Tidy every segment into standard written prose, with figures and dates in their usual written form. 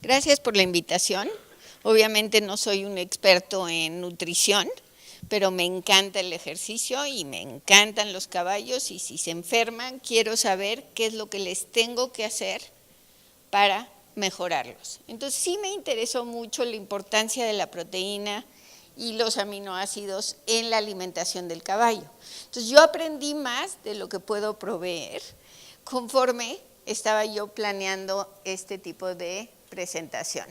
Gracias por la invitación. Obviamente no soy un experto en nutrición, pero me encanta el ejercicio y me encantan los caballos, y si se enferman quiero saber qué es lo que les tengo que hacer para mejorarlos. Entonces sí me interesó mucho la importancia de la proteína y los aminoácidos en la alimentación del caballo. Entonces yo aprendí más de lo que puedo proveer conforme estaba yo planeando este tipo de presentación.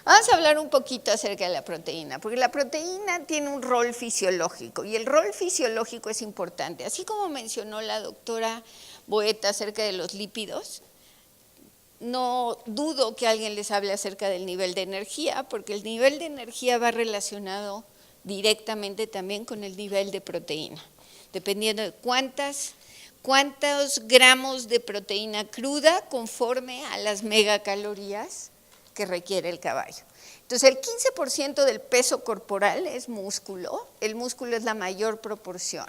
Vamos a hablar un poquito acerca de la proteína, porque la proteína tiene un rol fisiológico y el rol fisiológico es importante. Así como mencionó la doctora Boeta acerca de los lípidos, no dudo que alguien les hable acerca del nivel de energía, porque el nivel de energía va relacionado directamente también con el nivel de proteína, dependiendo de cuántos gramos de proteína cruda conforme a las megacalorías que requiere el caballo. Entonces el 15% del peso corporal es músculo, el músculo es la mayor proporción,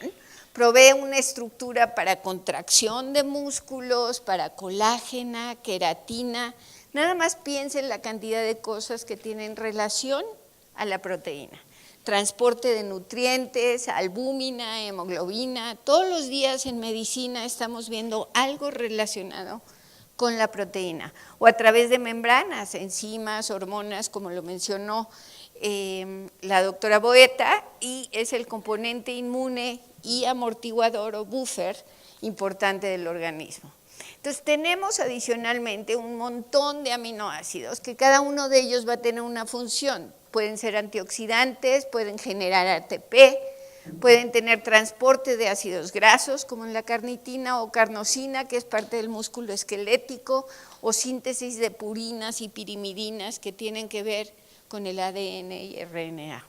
provee una estructura para contracción de músculos, para colágena, queratina, nada más piensen la cantidad de cosas que tienen relación a la proteína. Transporte de nutrientes, albúmina, hemoglobina, todos los días en medicina estamos viendo algo relacionado con la proteína, o a través de membranas, enzimas, hormonas, como lo mencionó la doctora Boeta, y es el componente inmune y amortiguador o buffer importante del organismo. Entonces tenemos adicionalmente un montón de aminoácidos que cada uno de ellos va a tener una función. Pueden ser antioxidantes, pueden generar ATP, pueden tener transporte de ácidos grasos como en la carnitina o carnosina, que es parte del músculo esquelético, o síntesis de purinas y pirimidinas que tienen que ver con el ADN y RNA.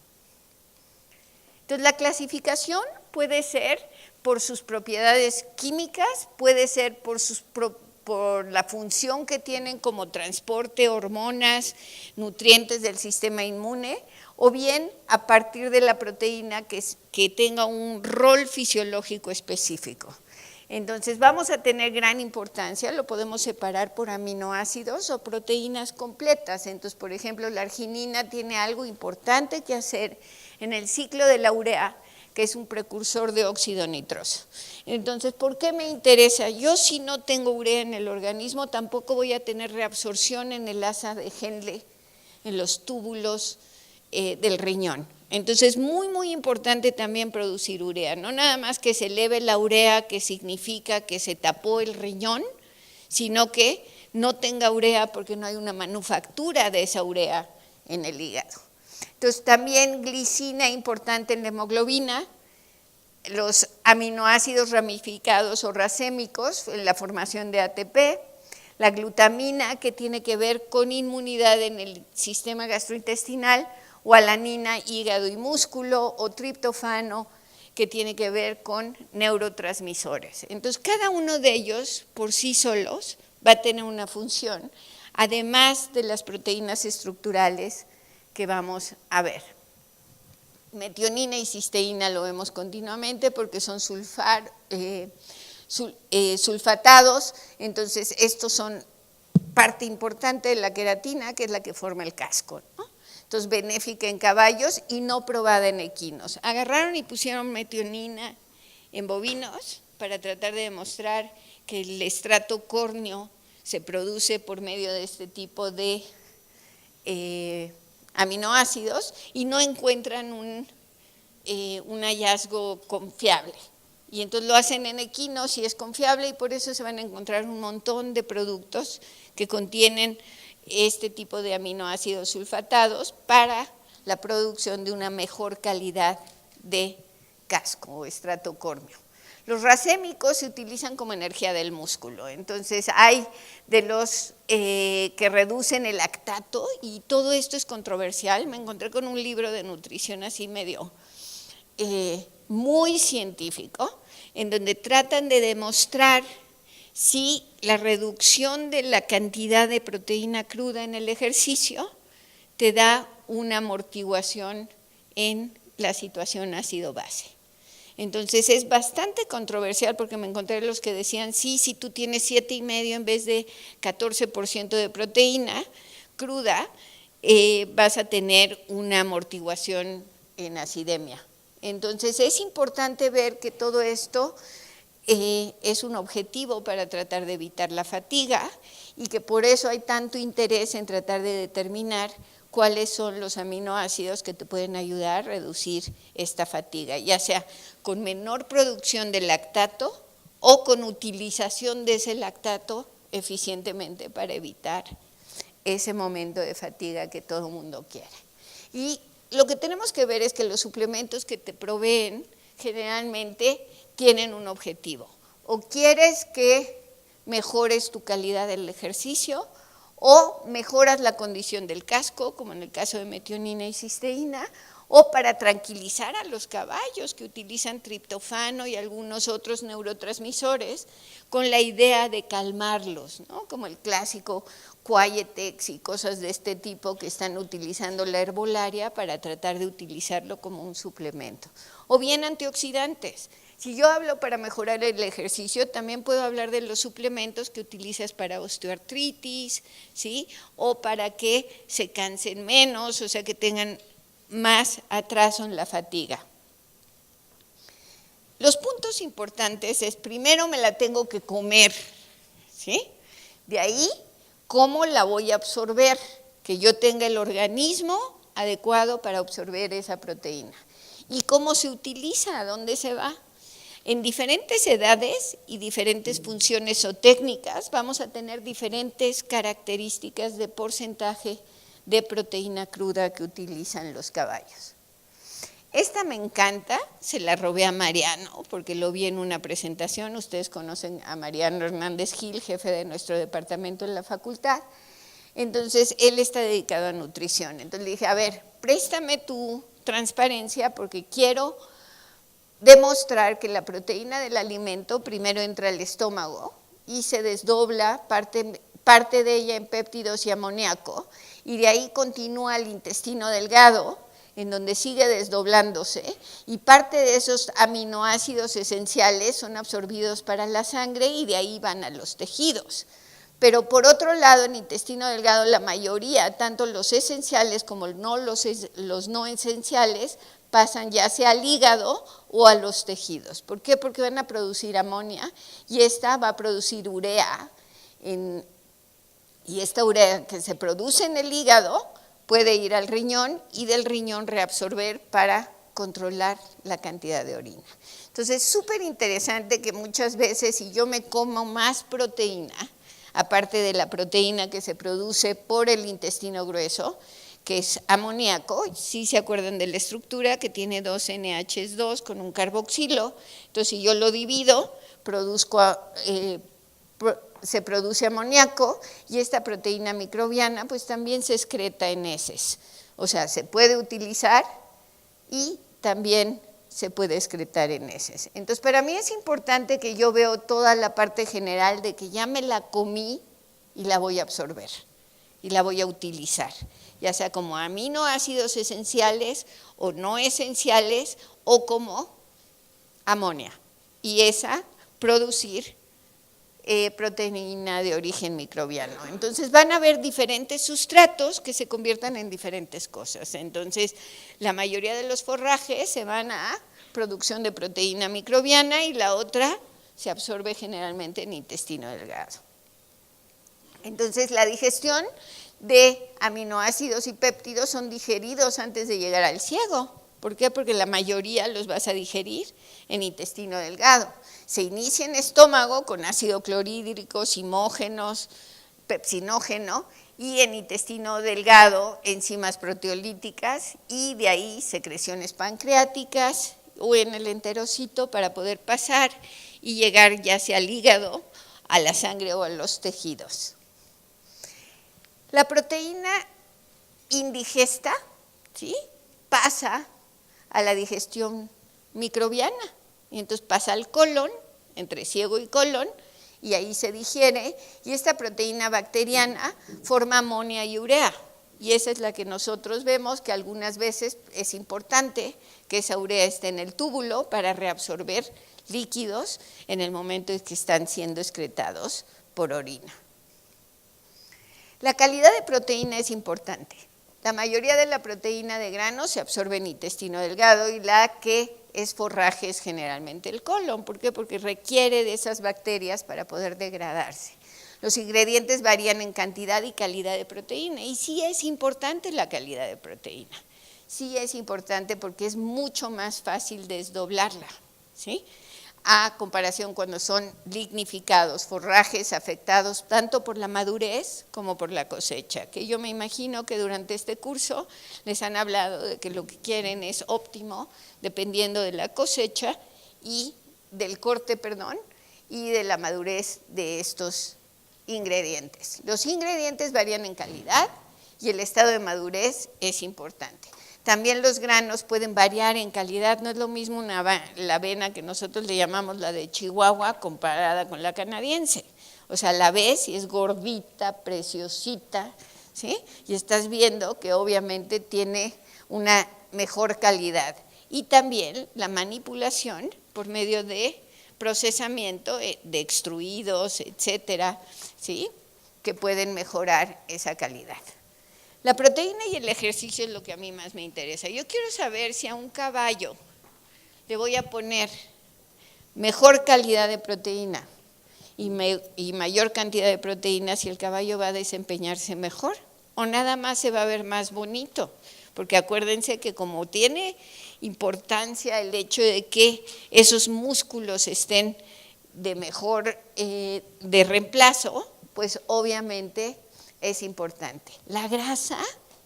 Entonces la clasificación puede ser por sus propiedades químicas, puede ser por la función que tienen como transporte, hormonas, nutrientes del sistema inmune, o bien a partir de la proteína que tenga un rol fisiológico específico. Entonces vamos a tener gran importancia, lo podemos separar por aminoácidos o proteínas completas. Entonces, por ejemplo, la arginina tiene algo importante que hacer en el ciclo de la urea, que es un precursor de óxido nitroso. Entonces, ¿por qué me interesa? Yo, si no tengo urea en el organismo, tampoco voy a tener reabsorción en el asa de Henle, en los túbulos del riñón. Entonces es muy, muy importante también producir urea, no nada más que se eleve la urea, que significa que se tapó el riñón, sino que no tenga urea porque no hay una manufactura de esa urea en el hígado. Entonces también glicina importante en la hemoglobina, los aminoácidos ramificados o racémicos en la formación de ATP, la glutamina que tiene que ver con inmunidad en el sistema gastrointestinal, o alanina, hígado y músculo, o triptofano, que tiene que ver con neurotransmisores. Entonces, cada uno de ellos, por sí solos, va a tener una función, además de las proteínas estructurales que vamos a ver. Metionina y cisteína lo vemos continuamente porque son sulfatados, entonces estos son parte importante de la queratina, que es la que forma el casco, ¿no? Entonces, benéfica en caballos y no probada en equinos. Agarraron y pusieron metionina en bovinos para tratar de demostrar que el estrato córneo se produce por medio de este tipo de aminoácidos y no encuentran un hallazgo confiable. Y entonces lo hacen en equinos y es confiable, y por eso se van a encontrar un montón de productos que contienen este tipo de aminoácidos sulfatados para la producción de una mejor calidad de casco o estrato córneo. Los racémicos se utilizan como energía del músculo, entonces hay de los que reducen el lactato, y todo esto es controversial. Me encontré con un libro de nutrición así medio muy científico, en donde tratan de demostrar si la reducción de la cantidad de proteína cruda en el ejercicio te da una amortiguación en la situación ácido-base. Entonces es bastante controversial porque me encontré los que decían, sí, si tú tienes 7,5 en vez de 14% de proteína cruda, vas a tener una amortiguación en acidemia. Entonces es importante ver que todo esto es un objetivo para tratar de evitar la fatiga y que por eso hay tanto interés en tratar de determinar cuáles son los aminoácidos que te pueden ayudar a reducir esta fatiga, ya sea con menor producción de lactato o con utilización de ese lactato eficientemente para evitar ese momento de fatiga que todo el mundo quiere. Y lo que tenemos que ver es que los suplementos que te proveen generalmente tienen un objetivo. O quieres que mejores tu calidad del ejercicio, o mejoras la condición del casco, como en el caso de metionina y cisteína, o para tranquilizar a los caballos que utilizan triptofano y algunos otros neurotransmisores con la idea de calmarlos, ¿no? Como el clásico Quietex y cosas de este tipo que están utilizando la herbolaria para tratar de utilizarlo como un suplemento. O bien antioxidantes. Si yo hablo para mejorar el ejercicio, también puedo hablar de los suplementos que utilizas para osteoartritis, ¿sí? O para que se cansen menos, o sea, que tengan más atraso en la fatiga. Los puntos importantes es, primero me la tengo que comer, ¿sí? De ahí, ¿cómo la voy a absorber? Que yo tenga el organismo adecuado para absorber esa proteína. ¿Y cómo se utiliza? ¿A dónde se va? En diferentes edades y diferentes funciones o técnicas vamos a tener diferentes características de porcentaje de proteína cruda que utilizan los caballos. Esta me encanta, se la robé a Mariano porque lo vi en una presentación. Ustedes conocen a Mariano Hernández Gil, jefe de nuestro departamento en la facultad. Entonces, él está dedicado a nutrición. Entonces le dije, a ver, préstame tu transparencia porque quiero demostrar que la proteína del alimento primero entra al estómago y se desdobla parte de ella en péptidos y amoníaco, y de ahí continúa al intestino delgado, en donde sigue desdoblándose, y parte de esos aminoácidos esenciales son absorbidos para la sangre y de ahí van a los tejidos. Pero por otro lado, en el intestino delgado, la mayoría, tanto los esenciales como los no esenciales, pasan ya sea al hígado o a los tejidos. ¿Por qué? Porque van a producir amonia y esta va a producir urea. Y esta urea que se produce en el hígado puede ir al riñón y del riñón reabsorber para controlar la cantidad de orina. Entonces, es súper interesante que muchas veces si yo me como más proteína, aparte de la proteína que se produce por el intestino grueso, que es amoníaco, si se acuerdan de la estructura, que tiene 2 NH2 con un carboxilo, entonces si yo lo divido, se produce amoníaco y esta proteína microbiana pues también se excreta en heces, o sea, se puede utilizar y también se puede excretar en heces. Entonces, para mí es importante que yo veo toda la parte general de que ya me la comí y la voy a absorber y la voy a utilizar, ya sea como aminoácidos esenciales o no esenciales o como amonia, y esa producir proteína de origen microbiano. Entonces van a haber diferentes sustratos que se conviertan en diferentes cosas. Entonces la mayoría de los forrajes se van a producción de proteína microbiana y la otra se absorbe generalmente en intestino delgado. Entonces la digestión de aminoácidos y péptidos son digeridos antes de llegar al ciego. ¿Por qué? Porque la mayoría los vas a digerir en intestino delgado. Se inicia en estómago con ácido clorhídrico, simógenos, pepsinógeno, y en intestino delgado enzimas proteolíticas y de ahí secreciones pancreáticas o en el enterocito para poder pasar y llegar ya sea al hígado, a la sangre o a los tejidos. La proteína indigesta, ¿sí?, pasa a la digestión microbiana y entonces pasa al colon, entre ciego y colon, y ahí se digiere y esta proteína bacteriana forma amonia y urea y esa es la que nosotros vemos que algunas veces es importante que esa urea esté en el túbulo para reabsorber líquidos en el momento en que están siendo excretados por orina. La calidad de proteína es importante. La mayoría de la proteína de grano se absorbe en intestino delgado y la que es forraje es generalmente el colon. ¿Por qué? Porque requiere de esas bacterias para poder degradarse. Los ingredientes varían en cantidad y calidad de proteína y sí es importante la calidad de proteína. Sí es importante porque es mucho más fácil desdoblarla, ¿sí? A comparación cuando son lignificados, forrajes afectados tanto por la madurez como por la cosecha, que yo me imagino que durante este curso les han hablado de que lo que quieren es óptimo dependiendo de la cosecha y del corte, y de la madurez de estos ingredientes. Los ingredientes varían en calidad y el estado de madurez es importante. También los granos pueden variar en calidad, no es lo mismo la avena que nosotros le llamamos la de Chihuahua comparada con la canadiense. O sea, la ves y es gordita, preciosita, ¿sí? Y estás viendo que obviamente tiene una mejor calidad. Y también la manipulación por medio de procesamiento de extruidos, etcétera, ¿sí? Que pueden mejorar esa calidad. La proteína y el ejercicio es lo que a mí más me interesa. Yo quiero saber si a un caballo le voy a poner mejor calidad de proteína y mayor cantidad de proteína, si el caballo va a desempeñarse mejor o nada más se va a ver más bonito. Porque acuérdense que como tiene importancia el hecho de que esos músculos estén de mejor, de reemplazo, pues obviamente es importante. La grasa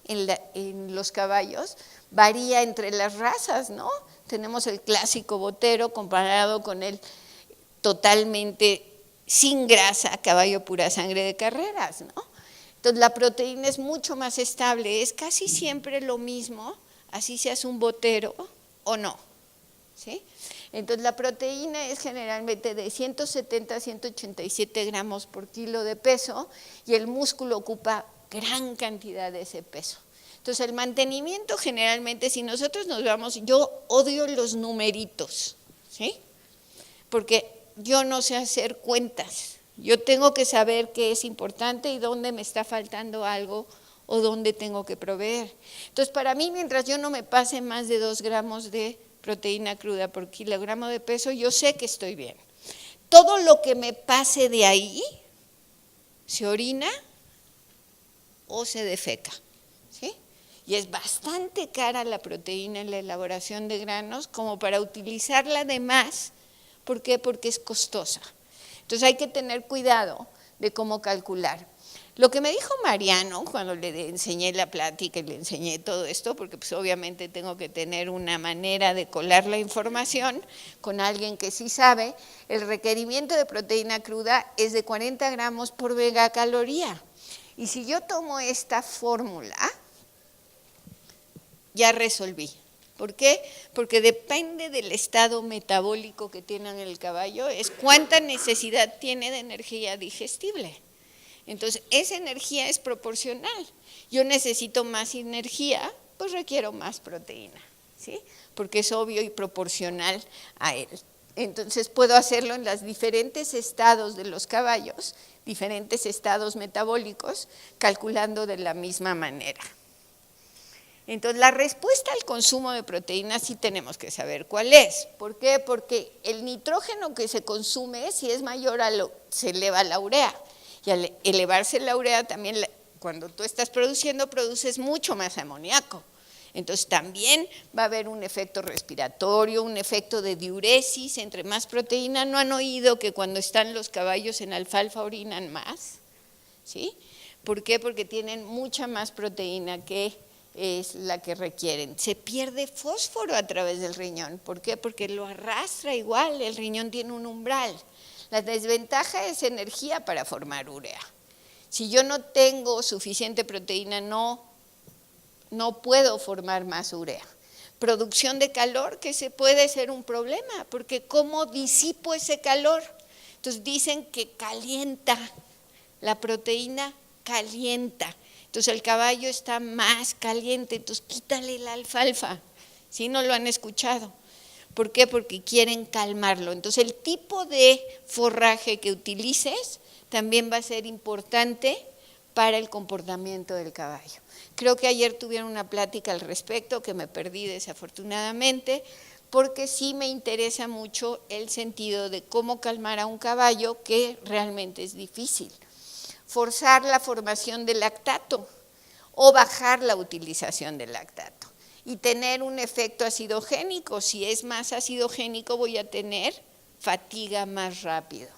en los caballos varía entre las razas, ¿no? Tenemos el clásico botero comparado con el totalmente sin grasa, caballo pura sangre de carreras, ¿no? Entonces la proteína es mucho más estable, es casi siempre lo mismo, así seas un botero o no, ¿sí? Entonces la proteína es generalmente de 170 a 187 gramos por kilo de peso y el músculo ocupa gran cantidad de ese peso. Entonces el mantenimiento generalmente, si nosotros nos vamos, yo odio los numeritos, ¿sí? Porque yo no sé hacer cuentas, yo tengo que saber qué es importante y dónde me está faltando algo o dónde tengo que proveer. Entonces para mí, mientras yo no me pase más de 2 gramos de proteína cruda por kilogramo de peso, yo sé que estoy bien. Todo lo que me pase de ahí se orina o se defeca, ¿sí? Y es bastante cara la proteína en la elaboración de granos como para utilizarla de más. ¿Por qué? Porque es costosa. Entonces hay que tener cuidado de cómo calcular. Lo que me dijo Mariano cuando le enseñé la plática y le enseñé todo esto, porque pues obviamente tengo que tener una manera de colar la información con alguien que sí sabe, el requerimiento de proteína cruda es de 40 gramos por megacaloría. Y si yo tomo esta fórmula, ya resolví. ¿Por qué? Porque depende del estado metabólico que tiene el caballo, es cuánta necesidad tiene de energía digestible. Entonces, esa energía es proporcional. Yo necesito más energía, pues requiero más proteína, ¿sí? Porque es obvio y proporcional a él. Entonces, puedo hacerlo en los diferentes estados de los caballos, diferentes estados metabólicos, calculando de la misma manera. Entonces, la respuesta al consumo de proteínas sí tenemos que saber cuál es. ¿Por qué? Porque el nitrógeno que se consume, si es mayor se eleva la urea. Y al elevarse la urea también, cuando tú estás produciendo, produces mucho más amoníaco. Entonces también va a haber un efecto respiratorio, un efecto de diuresis, entre más proteína. ¿No han oído que cuando están los caballos en alfalfa orinan más? ¿Sí? ¿Por qué? Porque tienen mucha más proteína que es la que requieren. Se pierde fósforo a través del riñón. ¿Por qué? Porque lo arrastra igual, el riñón tiene un umbral. La desventaja es energía para formar urea. Si yo no tengo suficiente proteína, no puedo formar más urea. Producción de calor, que se puede ser un problema, porque ¿cómo disipo ese calor? Entonces dicen que calienta, la proteína calienta. Entonces el caballo está más caliente, entonces quítale la alfalfa. ¿Sí? ¿No lo han escuchado? ¿Por qué? Porque quieren calmarlo. Entonces el tipo de forraje que utilices también va a ser importante para el comportamiento del caballo. Creo que ayer tuvieron una plática al respecto que me perdí desafortunadamente, porque sí me interesa mucho el sentido de cómo calmar a un caballo, que realmente es difícil. Forzar la formación del lactato o bajar la utilización del lactato y tener un efecto acidogénico. Si es más acidogénico, voy a tener fatiga más rápido.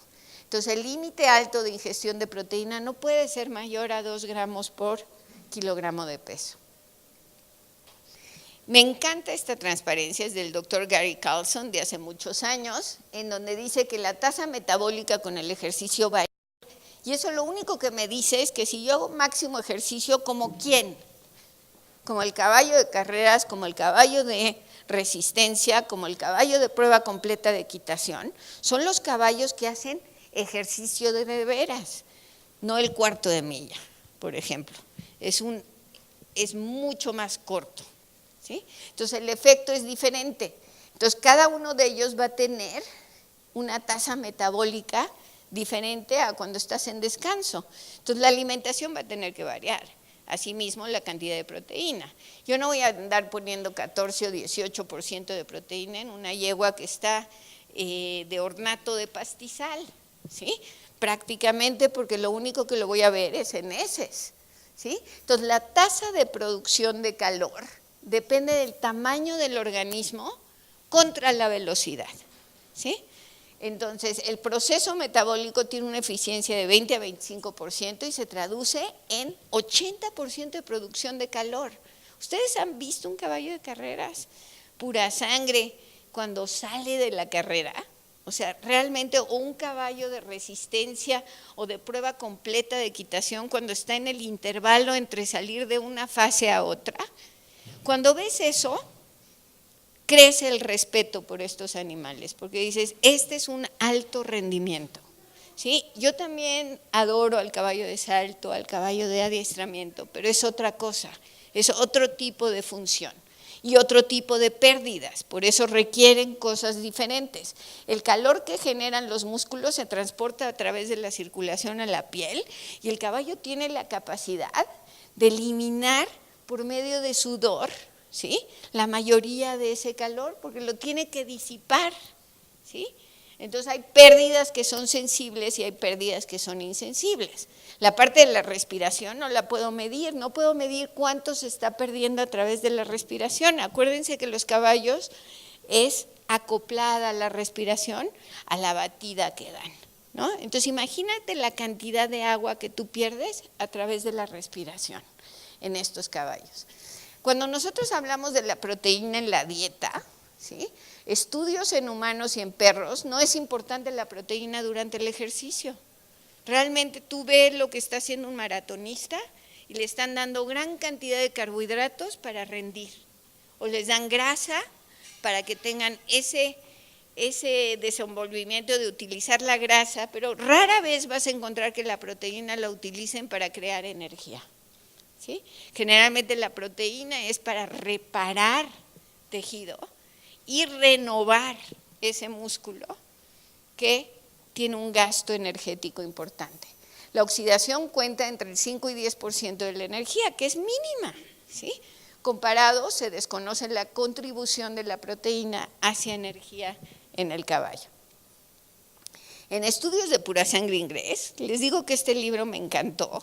Entonces el límite alto de ingestión de proteína no puede ser mayor a 2 gramos por kilogramo de peso. Me encanta esta transparencia, es del doctor Gary Carlson de hace muchos años, en donde dice que la tasa metabólica con el ejercicio va a ir. Y eso lo único que me dice es que si yo hago máximo ejercicio, ¿como quién? Como el caballo de carreras, como el caballo de resistencia, como el caballo de prueba completa de equitación, son los caballos que hacen ejercicio de veras, no el cuarto de milla, por ejemplo. Es mucho más corto. ¿Sí? Entonces el efecto es diferente. Entonces cada uno de ellos va a tener una tasa metabólica diferente a cuando estás en descanso. Entonces la alimentación va a tener que variar. Asimismo la cantidad de proteína. Yo no voy a andar poniendo 14 o 18% de proteína en una yegua que está de ornato de pastizal, ¿sí? Prácticamente, porque lo único que lo voy a ver es en heces, ¿sí? Entonces la tasa de producción de calor depende del tamaño del organismo contra la velocidad, ¿sí? Entonces, el proceso metabólico tiene una eficiencia de 20 a 25% y se traduce en 80% de producción de calor. ¿Ustedes han visto un caballo de carreras? Pura sangre cuando sale de la carrera. O sea, realmente, o un caballo de resistencia o de prueba completa de equitación cuando está en el intervalo entre salir de una fase a otra. Cuando ves eso, crece el respeto por estos animales, porque dices, este es un alto rendimiento. ¿Sí? Yo también adoro al caballo de salto, al caballo de adiestramiento, pero es otra cosa, es otro tipo de función y otro tipo de pérdidas, por eso requieren cosas diferentes. El calor que generan los músculos se transporta a través de la circulación a la piel y el caballo tiene la capacidad de eliminar por medio de sudor, ¿sí? La mayoría de ese calor, porque lo tiene que disipar, ¿sí? Entonces hay pérdidas que son sensibles y hay pérdidas que son insensibles. La parte de la respiración no la puedo medir, no puedo medir cuánto se está perdiendo a través de la respiración. Acuérdense que los caballos es acoplada la respiración a la batida que dan, ¿no? Entonces imagínate la cantidad de agua que tú pierdes a través de la respiración en estos caballos. Cuando nosotros hablamos de la proteína en la dieta, ¿sí? Estudios en humanos y en perros, no es importante la proteína durante el ejercicio. Realmente tú ves lo que está haciendo un maratonista y le están dando gran cantidad de carbohidratos para rendir, o les dan grasa para que tengan ese desenvolvimiento de utilizar la grasa, pero rara vez vas a encontrar que la proteína la utilicen para crear energía. ¿Sí? Generalmente la proteína es para reparar tejido y renovar ese músculo que tiene un gasto energético importante. La oxidación cuenta entre el 5 y 10% de la energía, que es mínima, ¿sí? Comparado, se desconoce la contribución de la proteína hacia energía en el caballo. En estudios de pura sangre inglés, les digo que este libro me encantó.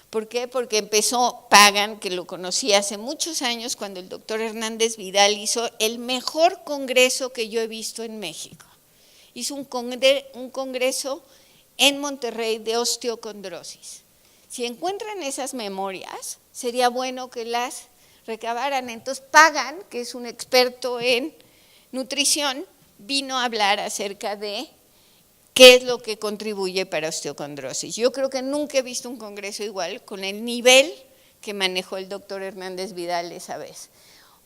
¿Por qué? Porque empezó Pagan, que lo conocí hace muchos años, cuando el doctor Hernández Vidal hizo el mejor congreso que yo he visto en México. Hizo un congreso en Monterrey de osteocondrosis. Si encuentran esas memorias, sería bueno que las recabaran. Entonces Pagan, que es un experto en nutrición, vino a hablar acerca de qué es lo que contribuye para osteocondrosis. Yo creo que nunca he visto un congreso igual con el nivel que manejó el doctor Hernández Vidal esa vez.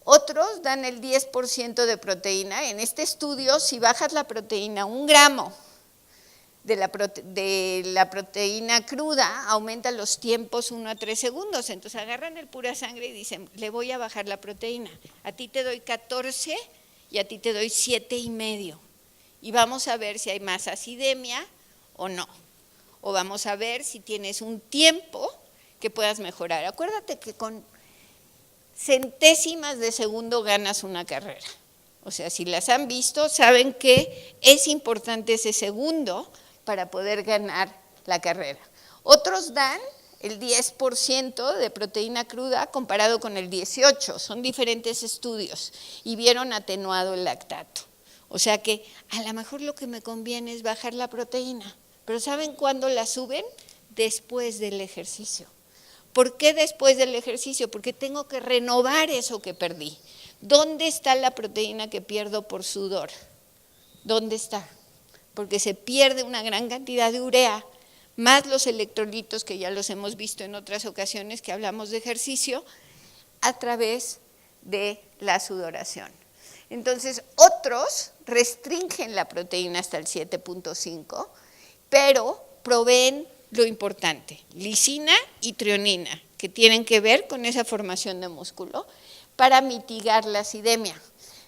Otros dan el 10% de proteína. En este estudio, si bajas la proteína 1 gramo de la proteína cruda aumenta los tiempos 1 a 3 segundos. Entonces agarran el pura sangre y dicen, le voy a bajar la proteína. A ti te doy 14 y a ti te doy 7,5. Y vamos a ver si hay más acidemia o no. O vamos a ver si tienes un tiempo que puedas mejorar. Acuérdate que con centésimas de segundo ganas una carrera. O sea, si las han visto, saben que es importante ese segundo para poder ganar la carrera. Otros dan el 10% de proteína cruda comparado con el 18%. Son diferentes estudios y vieron atenuado el lactato. O sea que a lo mejor lo que me conviene es bajar la proteína. Pero ¿saben cuándo la suben? Después del ejercicio. ¿Por qué después del ejercicio? Porque tengo que renovar eso que perdí. ¿Dónde está la proteína que pierdo por sudor? ¿Dónde está? Porque se pierde una gran cantidad de urea, más los electrolitos que ya los hemos visto en otras ocasiones que hablamos de ejercicio, a través de la sudoración. Entonces, otros restringen la proteína hasta el 7.5, pero proveen lo importante, lisina y trionina, que tienen que ver con esa formación de músculo para mitigar la acidemia.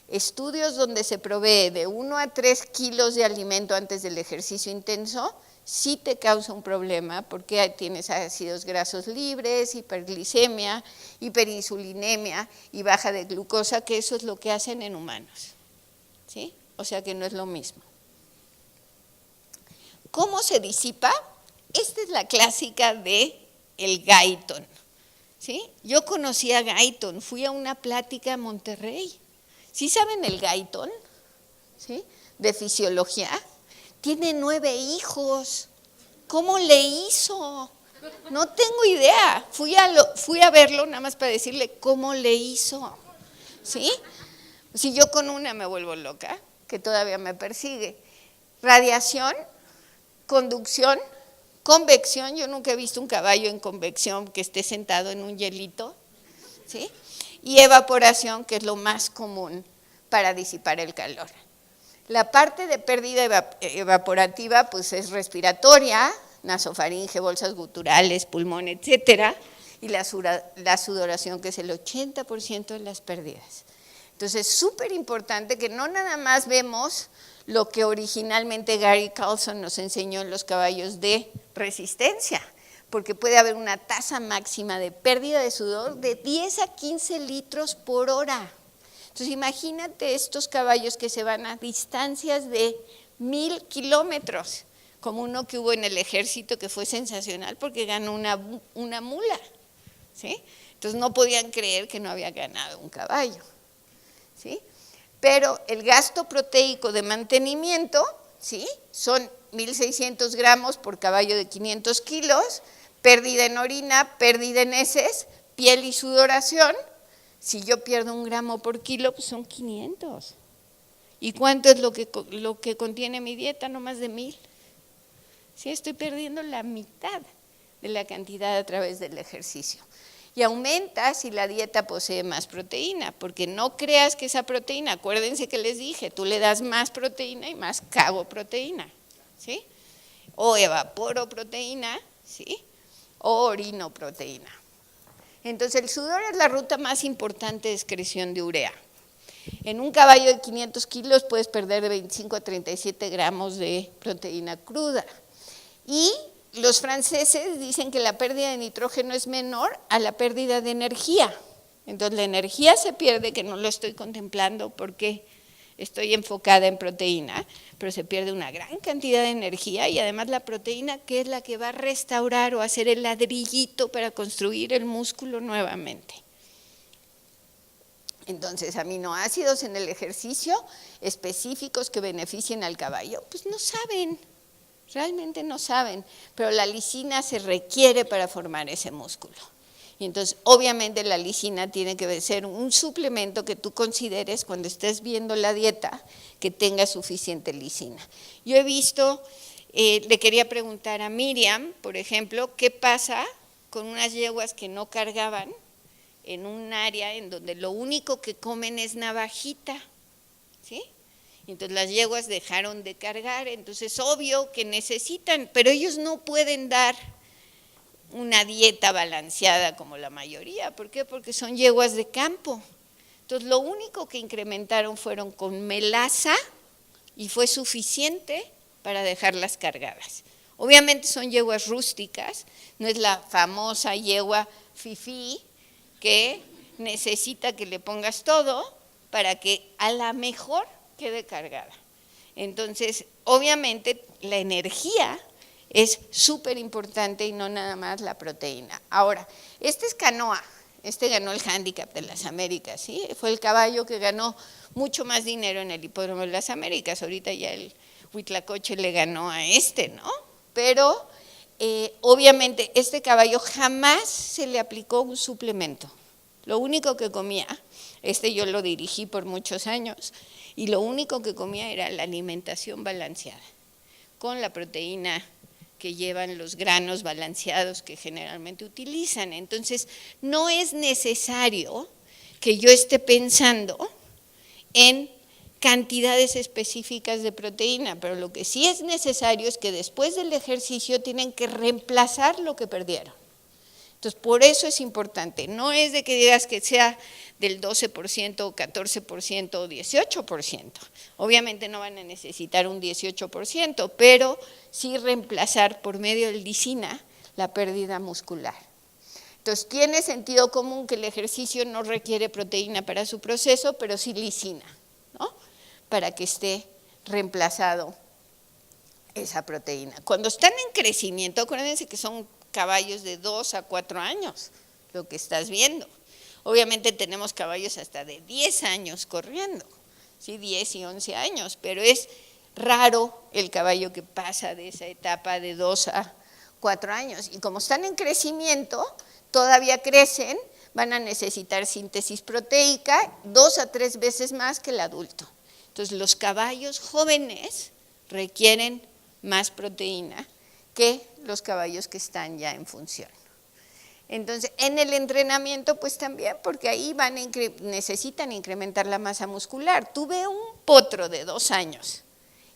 Estudios donde se provee de 1 a 3 kilos de alimento antes del ejercicio intenso, sí te causa un problema porque tienes ácidos grasos libres, hiperglicemia, hiperinsulinemia y baja de glucosa, que eso es lo que hacen en humanos. ¿Sí? O sea que no es lo mismo. ¿Cómo se disipa? Esta es la clásica de el Guyton. ¿Sí? Yo conocí a Guyton, fui a una plática a Monterrey. ¿Sí saben el Guyton? ¿Sí? De fisiología. Tiene 9 hijos. ¿Cómo le hizo? No tengo idea. Fui a verlo nada más para decirle cómo le hizo. ¿Sí? Si yo con una me vuelvo loca, que todavía me persigue. Radiación, conducción, convección. Yo nunca he visto un caballo en convección que esté sentado en un hielito. ¿Sí? Y evaporación, que es lo más común para disipar el calor. La parte de pérdida evaporativa pues es respiratoria, nasofaringe, bolsas guturales, pulmón, etcétera, y la sudoración, que es el 80% de las pérdidas. Entonces, es súper importante que no nada más vemos lo que originalmente Gary Carlson nos enseñó en los caballos de resistencia, porque puede haber una tasa máxima de pérdida de sudor de 10 a 15 litros por hora. Entonces, imagínate estos caballos que se van a distancias de 1000 kilómetros, como uno que hubo en el ejército que fue sensacional porque ganó una mula. ¿Sí? Entonces, no podían creer que no había ganado un caballo. ¿Sí? Pero el gasto proteico de mantenimiento, ¿sí? Son 1.600 gramos por caballo de 500 kilos, pérdida en orina, pérdida en heces, piel y sudoración. Si yo pierdo 1 gramo por kilo, pues son 500. ¿Y cuánto es lo que contiene mi dieta? No más de 1,000. Sí, estoy perdiendo la mitad de la cantidad a través del ejercicio. Y aumenta si la dieta posee más proteína, porque no creas que esa proteína, acuérdense que les dije, tú le das más proteína y más cago proteína, ¿sí? O evaporo proteína, ¿sí? O orino proteína. Entonces, el sudor es la ruta más importante de excreción de urea. En un caballo de 500 kilos puedes perder de 25 a 37 gramos de proteína cruda. Y los franceses dicen que la pérdida de nitrógeno es menor a la pérdida de energía. Entonces, la energía se pierde, que no lo estoy contemplando porque estoy enfocada en proteína, pero se pierde una gran cantidad de energía y además la proteína, que es la que va a restaurar o hacer el ladrillito para construir el músculo nuevamente. Entonces, aminoácidos en el ejercicio específicos que beneficien al caballo, pues no saben, realmente no saben, pero la lisina se requiere para formar ese músculo. Y entonces, obviamente, la lisina tiene que ser un suplemento que tú consideres cuando estés viendo la dieta que tenga suficiente lisina. Yo he visto, le quería preguntar a Miriam, por ejemplo, ¿qué pasa con unas yeguas que no cargaban en un área en donde lo único que comen es navajita? ¿Sí? Entonces las yeguas dejaron de cargar, entonces obvio que necesitan, pero ellos no pueden dar una dieta balanceada como la mayoría. ¿Por qué? Porque son yeguas de campo. Entonces lo único que incrementaron fueron con melaza y fue suficiente para dejarlas cargadas. Obviamente son yeguas rústicas, no es la famosa yegua fifí que necesita que le pongas todo para que a la mejor quede cargada. Entonces, obviamente la energía es súper importante y no nada más la proteína. Ahora, este es Canoa, este ganó el Handicap de las Américas, ¿sí? Fue el caballo que ganó mucho más dinero en el Hipódromo de las Américas. Ahorita ya el Huitlacoche le ganó a este, ¿no? Pero obviamente este caballo jamás se le aplicó un suplemento. Lo único que comía, yo lo dirigí por muchos años, y lo único que comía era la alimentación balanceada, con la proteína que llevan los granos balanceados que generalmente utilizan. Entonces, no es necesario que yo esté pensando en cantidades específicas de proteína, pero lo que sí es necesario es que después del ejercicio tienen que reemplazar lo que perdieron. Entonces, por eso es importante, no es de que digas que sea del 12% o 14% o 18%. Obviamente no van a necesitar un 18%, pero sí reemplazar por medio de lisina la pérdida muscular. Entonces, tiene sentido común que el ejercicio no requiere proteína para su proceso, pero sí lisina, ¿no? Para que esté reemplazado esa proteína. Cuando están en crecimiento, acuérdense que son caballos de 2 a 4 años, lo que estás viendo. Obviamente tenemos caballos hasta de 10 años corriendo, ¿sí? 10 y 11 años, pero es raro el caballo que pasa de esa etapa de 2 a 4 años. Y como están en crecimiento, todavía crecen, van a necesitar síntesis proteica 2 a 3 veces más que el adulto. Entonces los caballos jóvenes requieren más proteína que los caballos que están ya en función. Entonces, en el entrenamiento, pues también, porque ahí necesitan incrementar la masa muscular. Tú ve un potro de 2 años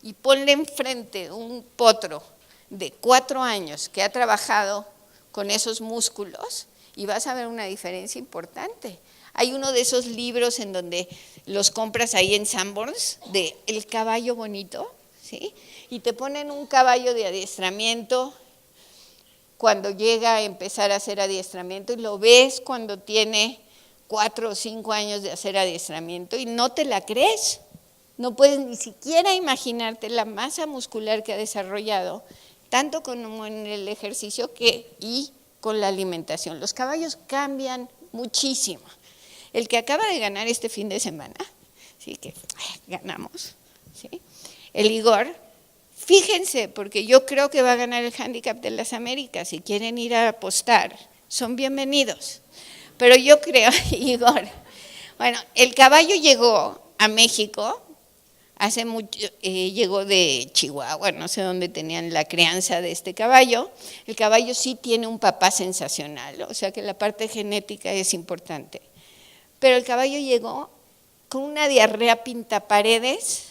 y ponle enfrente un potro de 4 años que ha trabajado con esos músculos y vas a ver una diferencia importante. Hay uno de esos libros en donde los compras ahí en Sanborns, de El caballo bonito, ¿sí? Y te ponen un caballo de adiestramiento cuando llega a empezar a hacer adiestramiento y lo ves cuando tiene 4 o 5 años de hacer adiestramiento y no te la crees. No puedes ni siquiera imaginarte la masa muscular que ha desarrollado, tanto como en el ejercicio y con la alimentación. Los caballos cambian muchísimo. El que acaba de ganar este fin de semana, sí que ganamos, ¿sí? El Igor, fíjense, porque yo creo que va a ganar el Handicap de las Américas. Si quieren ir a apostar, son bienvenidos. Pero yo creo, Igor, bueno, el caballo llegó a México, hace mucho, llegó de Chihuahua, no sé dónde tenían la crianza de este caballo. El caballo sí tiene un papá sensacional, o sea que la parte genética es importante. Pero el caballo llegó con una diarrea pintaparedes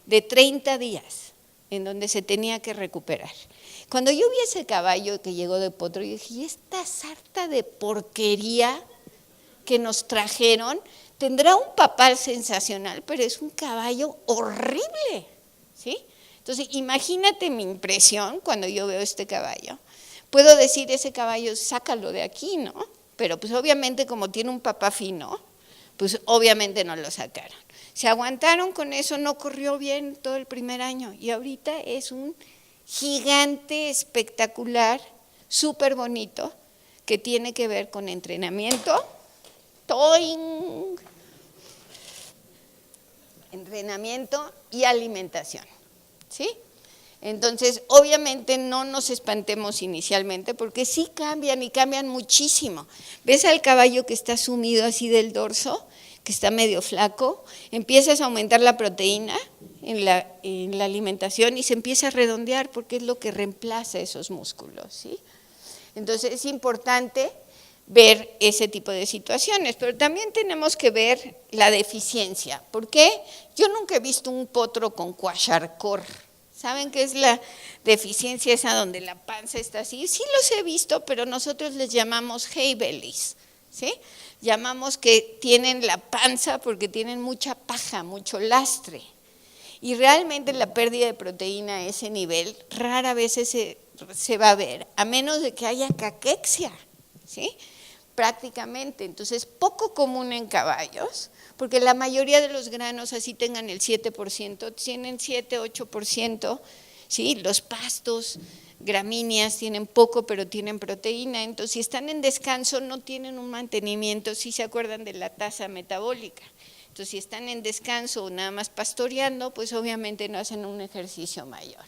de 30 días, en donde se tenía que recuperar. Cuando yo vi ese caballo que llegó de potro, yo dije, ¿y esta sarta de porquería que nos trajeron? Tendrá un papal sensacional, pero es un caballo horrible, ¿sí? Entonces, imagínate mi impresión cuando yo veo este caballo. Puedo decir, ese caballo, sácalo de aquí, ¿no? Pero pues obviamente como tiene un papá fino, pues obviamente no lo sacaron. Se aguantaron con eso, no corrió bien todo el primer año y ahorita es un gigante espectacular, súper bonito, que tiene que ver con entrenamiento, entrenamiento y alimentación, ¿sí? Entonces, obviamente no nos espantemos inicialmente porque sí cambian y cambian muchísimo. ¿Ves al caballo que está sumido así del dorso, que está medio flaco? Empiezas a aumentar la proteína en la alimentación y se empieza a redondear porque es lo que reemplaza esos músculos, ¿sí? Entonces, es importante ver ese tipo de situaciones, pero también tenemos que ver la deficiencia. ¿Por qué? Yo nunca he visto un potro con kwashiorkor. ¿Saben qué es la deficiencia esa donde la panza está así? Sí los he visto, pero nosotros les llamamos hay bellies, ¿sí? Llamamos que tienen la panza porque tienen mucha paja, mucho lastre. Y realmente la pérdida de proteína a ese nivel rara vez se va a ver, a menos de que haya caquexia, ¿sí? Prácticamente, entonces poco común en caballos, porque la mayoría de los granos así tengan el 7%, tienen 7, 8%, ¿sí? Los pastos, gramíneas tienen poco, pero tienen proteína, entonces si están en descanso no tienen un mantenimiento, si se acuerdan de la tasa metabólica. Entonces si están en descanso o nada más pastoreando, pues obviamente no hacen un ejercicio mayor.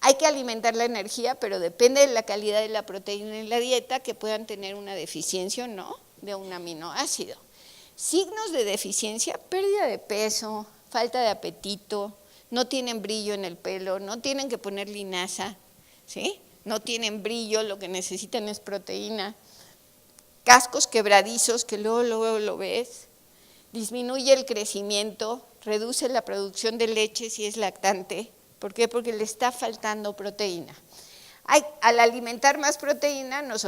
Hay que alimentar la energía, pero depende de la calidad de la proteína en la dieta, que puedan tener una deficiencia o no de un aminoácido. Signos de deficiencia: pérdida de peso, falta de apetito, no tienen brillo en el pelo, no tienen que poner linaza, ¿sí? No tienen brillo, lo que necesitan es proteína. Cascos quebradizos, que luego lo ves. Disminuye el crecimiento, reduce la producción de leche si es lactante. ¿Por qué? Porque le está faltando proteína. Al alimentar más proteína nos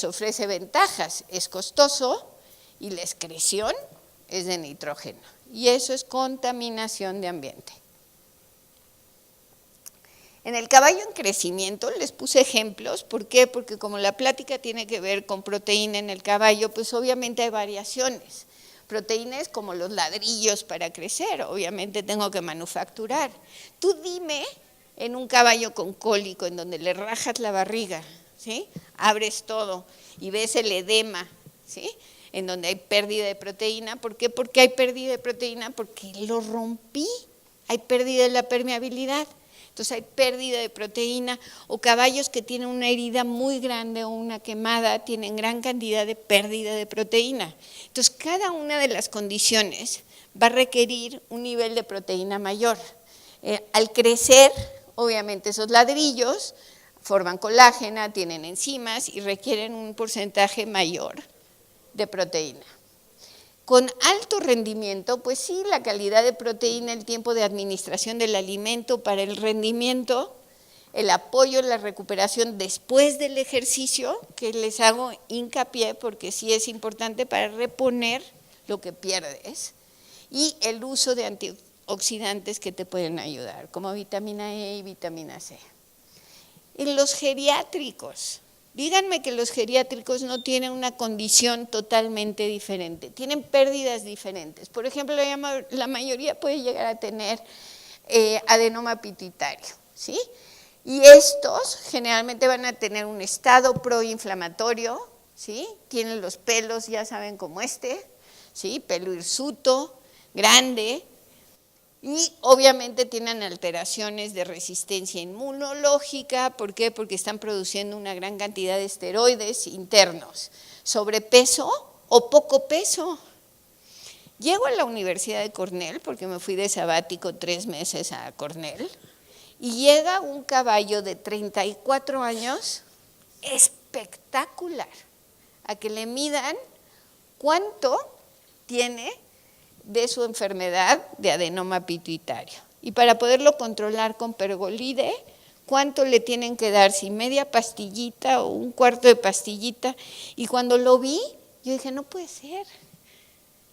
ofrece ventajas. Es costoso y la excreción es de nitrógeno. Y eso es contaminación de ambiente. En el caballo en crecimiento les puse ejemplos. ¿Por qué? Porque como la plática tiene que ver con proteína en el caballo, pues obviamente hay variaciones. Proteínas como los ladrillos para crecer, obviamente tengo que manufacturar. Tú dime en un caballo con cólico, en donde le rajas la barriga, ¿sí? Abres todo y ves el edema, ¿sí? En donde hay pérdida de proteína. ¿Por qué? Porque hay pérdida de proteína, porque lo rompí, hay pérdida de la permeabilidad. Entonces hay pérdida de proteína, o caballos que tienen una herida muy grande o una quemada tienen gran cantidad de pérdida de proteína. Entonces cada una de las condiciones va a requerir un nivel de proteína mayor. Al crecer, obviamente esos ladrillos forman colágena, tienen enzimas y requieren un porcentaje mayor de proteína. Con alto rendimiento, pues sí, la calidad de proteína, el tiempo de administración del alimento para el rendimiento, el apoyo en la recuperación después del ejercicio, que les hago hincapié porque sí es importante para reponer lo que pierdes, y el uso de antioxidantes que te pueden ayudar, como vitamina E y vitamina C. En los geriátricos, díganme que los geriátricos no tienen una condición totalmente diferente, tienen pérdidas diferentes. Por ejemplo, la mayoría puede llegar a tener adenoma pituitario, ¿sí? Y estos generalmente van a tener un estado proinflamatorio, ¿sí? Tienen los pelos, ya saben, como ¿sí? Pelo hirsuto, grande. Y obviamente tienen alteraciones de resistencia inmunológica. ¿Por qué? Porque están produciendo una gran cantidad de esteroides internos. Sobrepeso o poco peso. Llego a la Universidad de Cornell, porque me fui de sabático 3 meses a Cornell, y llega un caballo de 34 años, espectacular, a que le midan cuánto tiene de su enfermedad de adenoma pituitario. Y para poderlo controlar con pergolide, ¿cuánto le tienen que dar? Si media pastillita o un cuarto de pastillita. Y cuando lo vi, yo dije, no puede ser.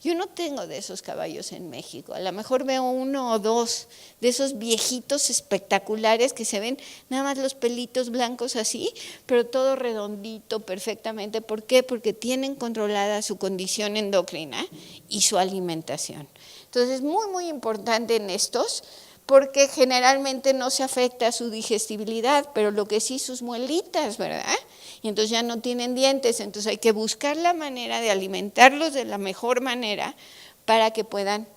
Yo no tengo de esos caballos en México. A lo mejor veo 1 o 2 de esos viejitos espectaculares que se ven nada más los pelitos blancos así, pero todo redondito perfectamente. ¿Por qué? Porque tienen controlada su condición endocrina y su alimentación. Entonces es muy, muy importante en estos, porque generalmente no se afecta su digestibilidad, pero lo que sí sus muelitas, ¿verdad? Y entonces ya no tienen dientes, entonces hay que buscar la manera de alimentarlos de la mejor manera para que puedan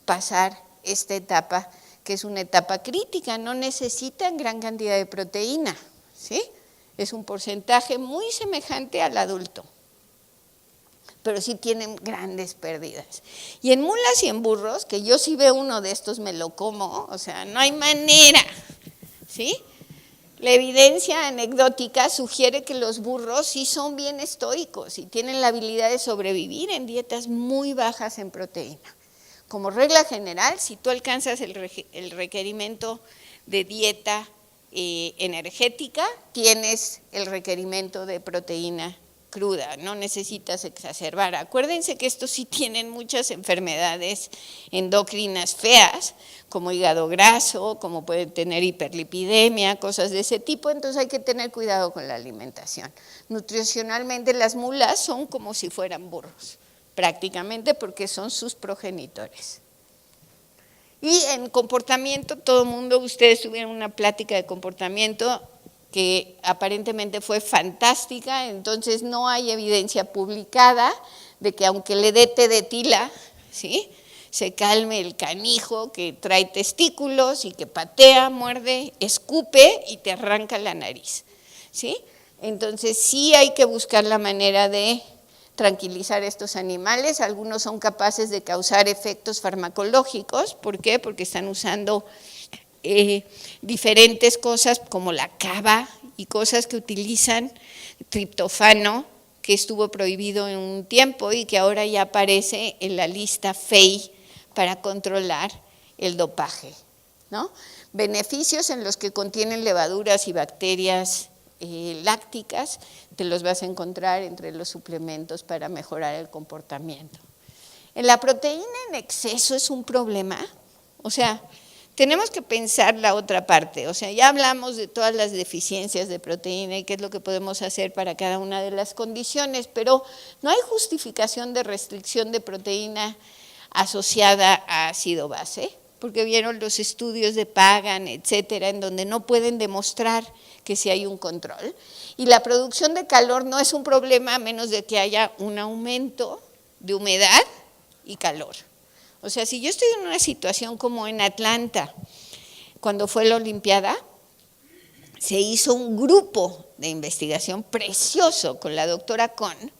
pasar esta etapa, que es una etapa crítica. No necesitan gran cantidad de proteína, ¿sí? Es un porcentaje muy semejante al adulto, pero sí tienen grandes pérdidas. Y en mulas y en burros, que yo sí veo uno de estos me lo como, o sea, no hay manera, ¿sí? La evidencia anecdótica sugiere que los burros sí son bien estoicos y tienen la habilidad de sobrevivir en dietas muy bajas en proteína. Como regla general, si tú alcanzas el requerimiento de dieta energética, tienes el requerimiento de proteína cruda, no necesitas exacerbar. Acuérdense que estos sí tienen muchas enfermedades endocrinas feas, como hígado graso, como pueden tener hiperlipidemia, cosas de ese tipo, entonces hay que tener cuidado con la alimentación. Nutricionalmente las mulas son como si fueran burros, prácticamente porque son sus progenitores. Y en comportamiento, todo el mundo, ustedes tuvieron una plática de comportamiento que aparentemente fue fantástica, entonces no hay evidencia publicada de que aunque le dé té de tila, ¿sí?, se calme el canijo que trae testículos y que patea, muerde, escupe y te arranca la nariz, ¿sí? Entonces sí hay que buscar la manera de tranquilizar a estos animales. Algunos son capaces de causar efectos farmacológicos. ¿Por qué? Porque están usando diferentes cosas como la cava y cosas que utilizan triptofano, que estuvo prohibido en un tiempo y que ahora ya aparece en la lista FEI para controlar el dopaje, ¿no? Beneficios en los que contienen levaduras y bacterias lácticas, te los vas a encontrar entre los suplementos para mejorar el comportamiento. En la proteína en exceso es un problema, o sea, tenemos que pensar la otra parte, o sea, ya hablamos de todas las deficiencias de proteína y qué es lo que podemos hacer para cada una de las condiciones, pero no hay justificación de restricción de proteína asociada a ácido base, porque vieron los estudios de Pagan, etcétera, en donde no pueden demostrar que sí hay un control. Y la producción de calor no es un problema a menos de que haya un aumento de humedad y calor. O sea, si yo estoy en una situación como en Atlanta, cuando fue la Olimpiada, se hizo un grupo de investigación precioso con la doctora Kohn,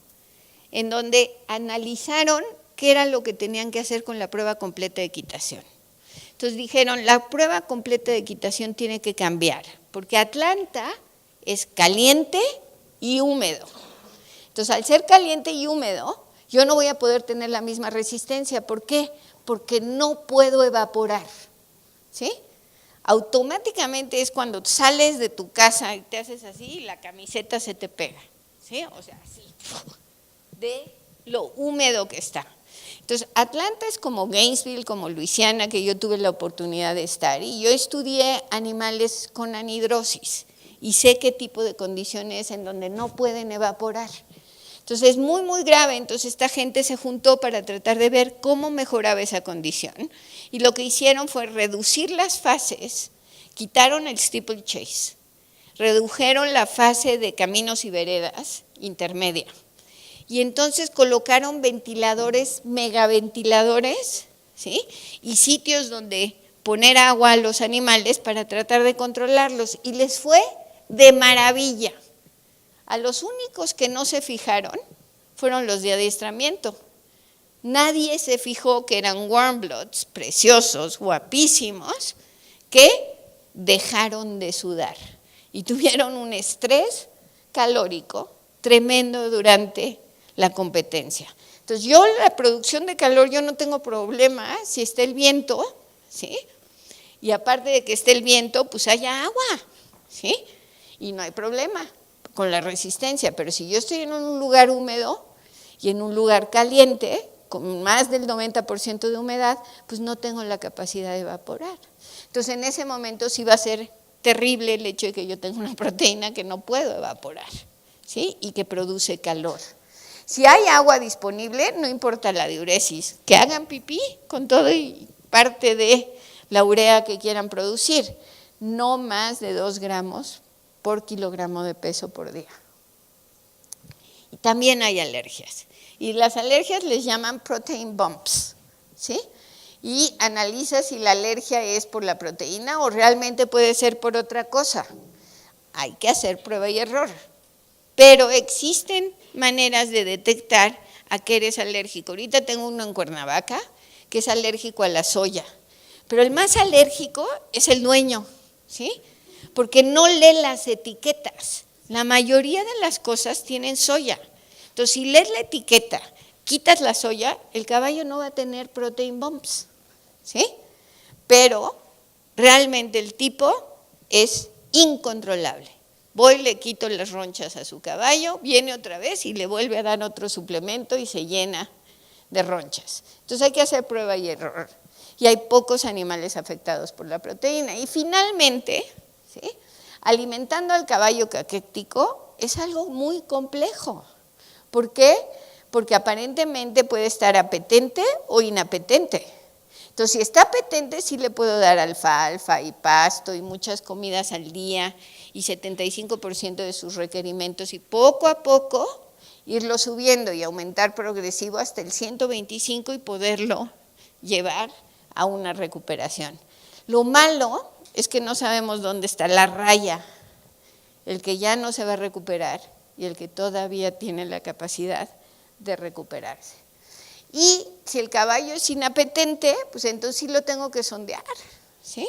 en donde analizaron qué era lo que tenían que hacer con la prueba completa de equitación. Entonces dijeron, la prueba completa de equitación tiene que cambiar, porque Atlanta es caliente y húmedo. Entonces, al ser caliente y húmedo, yo no voy a poder tener la misma resistencia. ¿Por qué? Porque no puedo evaporar, ¿sí? Automáticamente es cuando sales de tu casa y te haces así y la camiseta se te pega, ¿sí? O sea, así, de lo húmedo que está. Entonces, Atlanta es como Gainesville, como Luisiana, que yo tuve la oportunidad de estar, y yo estudié animales con anhidrosis y sé qué tipo de condiciones en donde no pueden evaporar. Entonces, es muy, muy grave. Entonces, esta gente se juntó para tratar de ver cómo mejoraba esa condición, y lo que hicieron fue reducir las fases, quitaron el steeplechase, redujeron la fase de caminos y veredas intermedia, y entonces colocaron ventiladores, megaventiladores, ¿sí?, y sitios donde poner agua a los animales para tratar de controlarlos, y les fue de maravilla. A los únicos que no se fijaron fueron los de adiestramiento. Nadie se fijó que eran warm bloods, preciosos, guapísimos, que dejaron de sudar y tuvieron un estrés calórico tremendo durante la competencia. Entonces, yo la producción de calor, yo no tengo problema si está el viento, ¿sí? Y aparte de que esté el viento, pues haya agua, ¿sí? Y no hay problema con la resistencia, pero si yo estoy en un lugar húmedo y en un lugar caliente, con más del 90% de humedad, pues no tengo la capacidad de evaporar. Entonces, en ese momento sí va a ser terrible el hecho de que yo tenga una proteína que no puedo evaporar, ¿sí? Y que produce calor. Si hay agua disponible, no importa la diuresis, que hagan pipí con todo y parte de la urea que quieran producir, no más de 2 gramos por kilogramo de peso por día. Y también hay alergias, y las alergias les llaman protein bumps, ¿sí? Y analiza si la alergia es por la proteína o realmente puede ser por otra cosa. Hay que hacer prueba y error. Pero existen maneras de detectar a qué eres alérgico. Ahorita tengo uno en Cuernavaca que es alérgico a la soya, pero el más alérgico es el dueño, ¿sí? porque no lee las etiquetas. La mayoría de las cosas tienen soya. Entonces, si lees la etiqueta, quitas la soya, el caballo no va a tener protein bumps, ¿sí? Pero realmente el tipo es incontrolable. Voy, le quito las ronchas a su caballo, viene otra vez y le vuelve a dar otro suplemento y se llena de ronchas. Entonces hay que hacer prueba y error. Y hay pocos animales afectados por la proteína. Y finalmente, ¿sí?, alimentando al caballo caquético es algo muy complejo. ¿Por qué? Porque aparentemente puede estar apetente o inapetente. Entonces, si está apetente, sí le puedo dar alfalfa y pasto y muchas comidas al día y 75% de sus requerimientos, y poco a poco irlo subiendo y aumentar progresivo hasta el 125 y poderlo llevar a una recuperación. Lo malo es que no sabemos dónde está la raya, el que ya no se va a recuperar y el que todavía tiene la capacidad de recuperarse. Y si el caballo es inapetente, pues entonces sí lo tengo que sondear, ¿sí?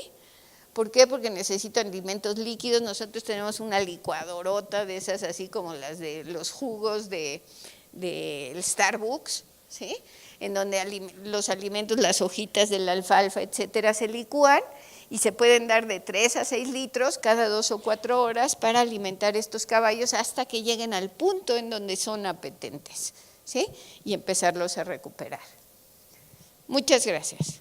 ¿Por qué? Porque necesito alimentos líquidos. Nosotros tenemos una licuadorota de esas, así como las de los jugos del Starbucks, ¿sí?, en donde los alimentos, las hojitas de la alfalfa, etcétera, se licúan y se pueden dar de 3 a 6 litros cada 2 o 4 horas para alimentar estos caballos hasta que lleguen al punto en donde son apetentes, ¿sí?, y empezarlos a recuperar. Muchas gracias.